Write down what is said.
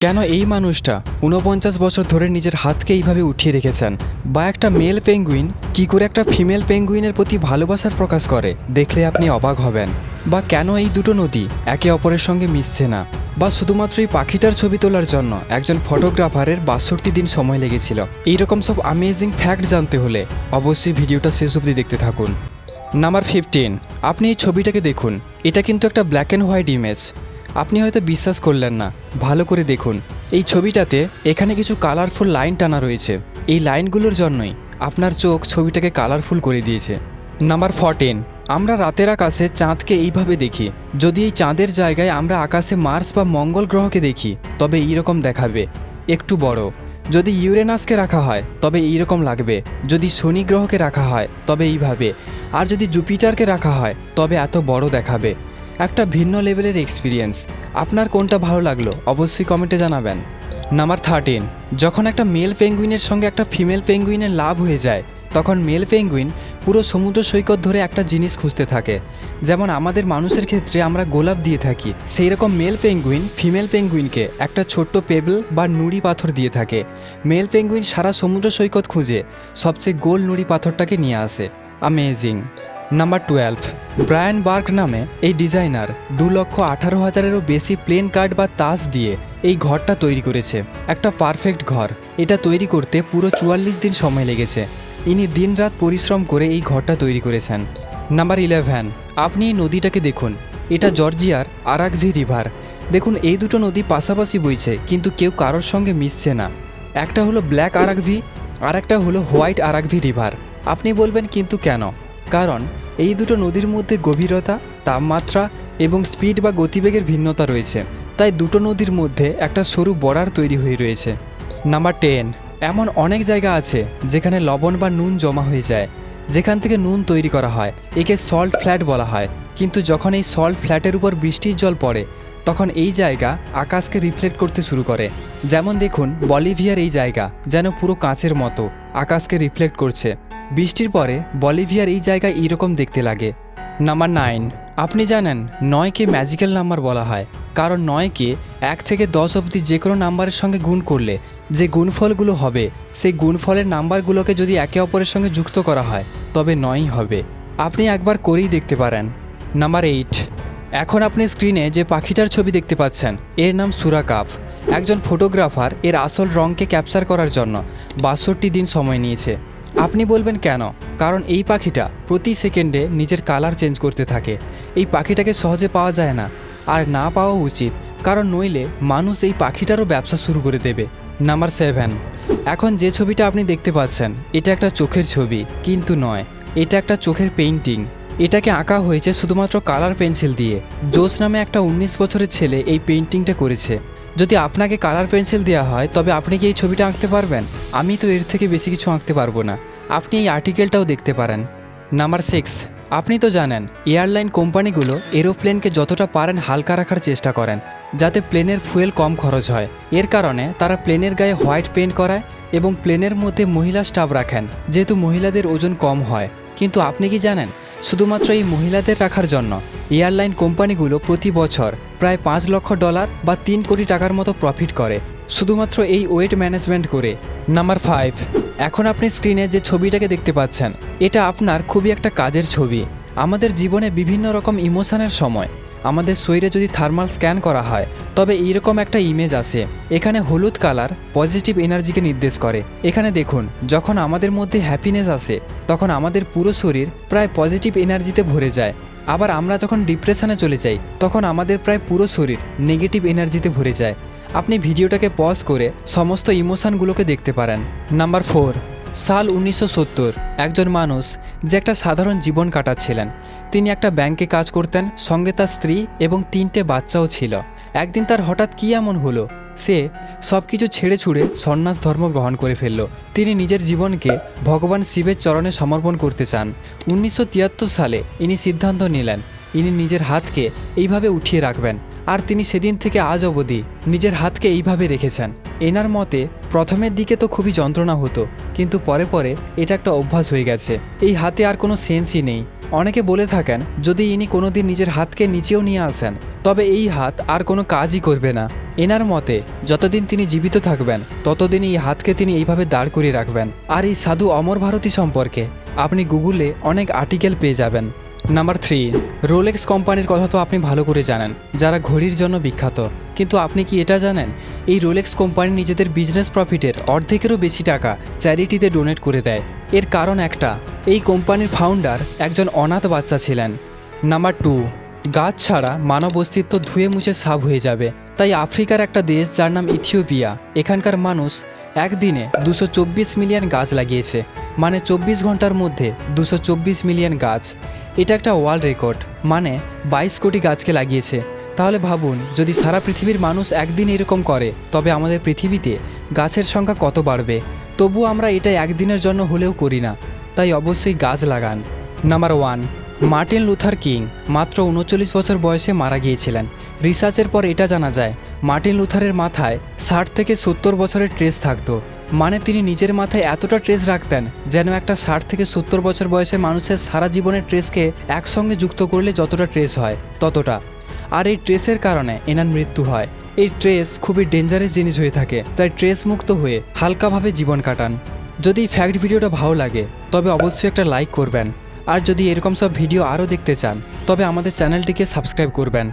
কেন এই মানুষটা ৪৯ বছর ধরে নিজের হাতকে এইভাবে উঠিয়ে রেখেছেন, বা একটা মেল পেঙ্গুইন কি করে একটা ফিমেল পেঙ্গুইনের প্রতি ভালোবাসার প্রকাশ করে দেখলে আপনি অবাক হবেন। বা কেন এই দুটো নদী একে অপরের সঙ্গে মিশছে না, বা শুধুমাত্র এই পাখিটার ছবি তোলার জন্য একজন ফটোগ্রাফারের ৬২ দিন সময় লেগেছিল। এইরকম সব অ্যামেজিং ফ্যাক্ট জানতে হলে অবশ্যই ভিডিওটা শেষ অবধি দেখতে থাকুন। নাম্বার 15, আপনি এই ছবিটাকে দেখুন। এটা কিন্তু একটা ব্ল্যাক অ্যান্ড হোয়াইট ইমেজ। আপনি হয়তো বিশ্বাস করলেন না, ভালো করে দেখুন। এই ছবিটাতে এখানে কিছু কালারফুল লাইন টানা রয়েছে। এই লাইনগুলোর জন্যই আপনার চোখ ছবিটাকে কালারফুল করে দিয়েছে। নাম্বার 14, আমরা রাতের আকাশে চাঁদকে এইভাবে দেখি। যদি এই চাঁদের জায়গায় আমরা আকাশে মার্স বা মঙ্গল গ্রহকে দেখি তবে এইরকম দেখাবে, একটু বড়। যদি ইউরেনাসকে রাখা হয় তবে এইরকম লাগবে। যদি শনি গ্রহকে রাখা হয় তবে এইভাবে। আর যদি জুপিটারকে রাখা হয় তবে এত বড় দেখাবে। একটা ভিন্ন লেভেলের এক্সপিরিয়েন্স। আপনার কোনটা ভালো লাগলো অবশ্যই কমেন্টে জানাবেন। নাম্বার 13, যখন একটা মেল পেঙ্গুইনের সঙ্গে একটা ফিমেল পেঙ্গুইনের লাভ হয়ে যায় তখন মেল পেঙ্গুইন পুরো সমুদ্র সৈকত ধরে একটা জিনিস খুঁজতে থাকে। যেমন আমাদের মানুষের ক্ষেত্রে আমরা গোলাপ দিয়ে থাকি, সেই রকম মেল পেঙ্গুইন ফিমেল পেঙ্গুইনকে একটা ছোট্ট পেবল বা নুড়ি পাথর দিয়ে থাকে। মেল পেঙ্গুইন সারা সমুদ্র সৈকত খুঁজে সবচেয়ে গোল নুড়ি পাথরটাকে নিয়ে আসে। অ্যামেজিং। নাম্বার 12, ব্রায়ান বার্গ নামে এই ডিজাইনার 2,18,000-এরও বেশি প্লেন কার্ড বা তাস দিয়ে এই ঘরটা তৈরি করেছে। একটা পারফেক্ট ঘর। এটা তৈরি করতে পুরো 44 দিন সময় লেগেছে। ইনি দিনরাত পরিশ্রম করে এই ঘরটা তৈরি করেছেন। নাম্বার 11, আপনি এই নদীটাকে দেখুন। এটা জর্জিয়ার আরাকভি রিভার। দেখুন এই দুটো নদী পাশাপাশি বইছে কিন্তু কেউ কারোর সঙ্গে মিশছে না। একটা হলো ব্ল্যাক আরাকভি আর একটা হলো হোয়াইট আরাকভি রিভার। আপনি বলবেন কিন্তু কেন? কারণ এই দুটো নদীর মধ্যে গভীরতা, তাপমাত্রা এবং স্পিড বা গতিবেগের ভিন্নতা রয়েছে। তাই দুটো নদীর মধ্যে একটা সরু বর্ডার তৈরি হয়ে রয়েছে। নাম্বার 10, এমন অনেক জায়গা আছে যেখানে লবণ বা নুন জমা হয়ে যায়, যেখান থেকে নুন তৈরি করা হয়। একে সল্ট ফ্ল্যাট বলা হয়। কিন্তু যখন এই সল্ট ফ্ল্যাটের উপর বৃষ্টির জল পড়ে তখন এই জায়গা আকাশকে রিফ্লেক্ট করতে শুরু করে। যেমন দেখুন বলিভিয়ার এই জায়গা যেন পুরো কাঁচের মতো আকাশকে রিফ্লেক্ট করছে। বৃষ্টির পরে বলিভিয়ার এই জায়গায় এইরকম দেখতে লাগে। নাম্বার 9, আপনি জানেন 9কে ম্যাজিক্যাল নাম্বার বলা হয়, কারণ 9কে 1 থেকে 10 অবধি যে কোনো নাম্বারের সঙ্গে গুণ করলে যে গুণফলগুলো হবে সেই গুণফলের নাম্বারগুলোকে যদি একে অপরের সঙ্গে যুক্ত করা হয় তবে 9ই হবে। আপনি একবার করেই দেখতে পারেন। নাম্বার 8, এখন আপনি স্ক্রিনে যে পাখিটার ছবি দেখতে পাচ্ছেন এর নাম সুরাকাফ। একজন ফটোগ্রাফার এর আসল রঙকে ক্যাপচার করার জন্য ৬২ দিন সময় নিয়েছে। আপনি বলবেন কেন? কারণ এই পাখিটা প্রতি সেকেন্ডে নিজের কালার চেঞ্জ করতে থাকে। এই পাখিটাকে সহজে পাওয়া যায় না, আর না পাওয়া উচিত, কারণ নইলে মানুষ এই পাখিটারও ব্যবসা শুরু করে দেবে। নাম্বার 7, এখন যে ছবিটা আপনি দেখতে পাচ্ছেন এটা একটা চোখের ছবি কিন্তু নয়, এটা একটা চোখের পেইন্টিং। এটাকে আঁকা হয়েছে শুধুমাত্র কালার পেন্সিল দিয়ে। জোস নামে একটা 19 বছরের ছেলে এই পেইন্টিংটা করেছে। যদি আপনাকে কালার পেন্সিল দেওয়া হয় তবে আপনি কি এই ছবিটা আঁকতে পারবেন? আমি তো এর থেকে বেশি কিছু আঁকতে পারবো না। আপনি এই আর্টিকেলটাও দেখতে পারেন। নাম্বার 6, আপনি তো জানেন এয়ারলাইন কোম্পানিগুলো এরোপ্লেনকে যতটা পারেন হালকা রাখার চেষ্টা করেন যাতে প্লেনের ফুয়েল কম খরচ হয়। এর কারণে তারা প্লেনের গায়ে হোয়াইট পেইন্ট করায় এবং প্লেনের মধ্যে মহিলা স্টাফ রাখেন, যেহেতু মহিলাদের ওজন কম হয়। কিন্তু আপনি কি জানেন শুধুমাত্র এই মহিলাদের রাখার জন্য এয়ারলাইন কোম্পানিগুলো প্রতি বছর প্রায় $5 লক্ষ বা 3 কোটি টাকার মতো প্রফিট করে শুধুমাত্র এই ওয়েট ম্যানেজমেন্ট করে। নাম্বার 5, এখন আপনি স্ক্রিনে যে ছবিটাকে দেখতে পাচ্ছেন এটা আপনার খুবই একটা কাজের ছবি। আমাদের জীবনে বিভিন্ন রকম ইমোশনের সময় আমাদের শরীরে যদি থার্মাল স্ক্যান করা হয় তবে এইরকম একটা ইমেজ আসে। এখানে হলুদ কালার পজিটিভ এনার্জিকে নির্দেশ করে। এখানে দেখুন যখন আমাদের মধ্যে হ্যাপিনেস আসে তখন আমাদের পুরো শরীর প্রায় পজিটিভ এনার্জিতে ভরে যায়। আবার আমরা যখন ডিপ্রেশনে চলে যাই তখন আমাদের প্রায় পুরো শরীর নেগেটিভ এনার্জিতে ভরে যায়। আপনি ভিডিওটাকে পজ করে সমস্ত ইমোশনগুলোকে দেখতে পারেন। নাম্বার 4, সাল 1970 একজন মানুষ যে একটা সাধারণ জীবন কাটাচ্ছিলেন। তিনি একটা ব্যাংকে কাজ করতেন, সঙ্গে তার স্ত্রী এবং 3টে বাচ্চাও ছিল। একদিন তার হঠাৎ কী এমন হলো, সে সব কিছু ছেড়ে ছুড়ে সন্ন্যাস ধর্ম গ্রহণ করে ফেলল। তিনি নিজের জীবনকে ভগবান শিবের চরণে সমর্পণ করতে চান। 1973 সালে ইনি সিদ্ধান্ত নিলেন ইনি নিজের হাতকে এইভাবে উঠিয়ে রাখবেন, আর তিনি সেদিন থেকে আজ অবধি নিজের হাতকে এইভাবে রেখেছেন। এনার মতে প্রথমের দিকে তো খুবই যন্ত্রণা হতো, কিন্তু পরে পরে এটা একটা অভ্যাস হয়ে গেছে। এই হাতে আর কোনো সেন্সই নেই। অনেকে বলে থাকেন যদি ইনি কোনোদিন নিজের হাতকে নিচেও নিয়ে আসেন তবে এই হাত আর কোনো কাজই করবে না। এনার মতে যতদিন তিনি জীবিত থাকবেন ততদিন এই হাতকে তিনি এইভাবে দাঁড় করিয়ে রাখবেন। আর এই সাধু অমর ভারতী সম্পর্কে আপনি গুগলে অনেক আর্টিকেল পেয়ে যাবেন। নাম্বার 3, রোলেক্স কোম্পানির কথা তো আপনি ভালো করে জানেন, যারা ঘড়ির জন্য বিখ্যাত। কিন্তু আপনি কি এটা জানেন এই রোলেক্স কোম্পানি নিজেদের বিজনেস প্রফিটের অর্ধেকেরও বেশি টাকা চ্যারিটিতে ডোনেট করে দেয়? এর কারণ একটা, এই কোম্পানির ফাউন্ডার একজন অনাথ বাচ্চা ছিলেন। নাম্বার 2, গাছ ছাড়া মানব অস্তিত্ব ধুয়ে মুছে সাফ হয়ে যাবে। তাই আফ্রিকার একটা দেশ যার নাম ইথিওপিয়া, এখানকার মানুষ একদিনে 224 মিলিয়ন গাছ লাগিয়েছে। মানে 24 ঘন্টার মধ্যে 224 মিলিয়ন গাছ। এটা একটা ওয়ার্ল্ড রেকর্ড, মানে 22 কোটি গাছকে লাগিয়েছে। তাহলে ভাবুন, যদি সারা পৃথিবীর মানুষ একদিন এরকম করে তবে আমাদের পৃথিবীতে গাছের সংখ্যা কত বাড়বে। তবু আমরা এটা একদিনের জন্য হলেও করি না। তাই অবশ্যই গাছ লাগান। নাম্বার 1, মার্টিন লুথার কিং মাত্র 39 বছর বয়সে মারা গিয়েছিলেন। রিসার্চের পর এটা জানা যায় মার্টিন লুথারের মাথায় 60 থেকে 70 বছরের ট্রেস থাকতো। মানে তিনি নিজের মাথায় এতটা ট্রেস রাখতেন যেন একটা 60 থেকে 70 বছর বয়সে মানুষের সারা জীবনের ট্রেসকে একসঙ্গে যুক্ত করলে যতটা ট্রেস হয় ততটা। আর এই ট্রেসের কারণে এনার মৃত্যু হয়। এই ট্রেস খুবই ডেঞ্জারাস জিনিস হয়ে থাকে, তাই ট্রেস মুক্ত হয়ে হালকাভাবে জীবন কাটান। যদি এই ফ্যাক্ট ভিডিওটা ভালো লাগে তবে অবশ্যই একটা লাইক করবেন। আর যদি এরকম সব ভিডিও আরও দেখতে চান তবে আমাদের চ্যানেলটিকে সাবস্ক্রাইব করবেন।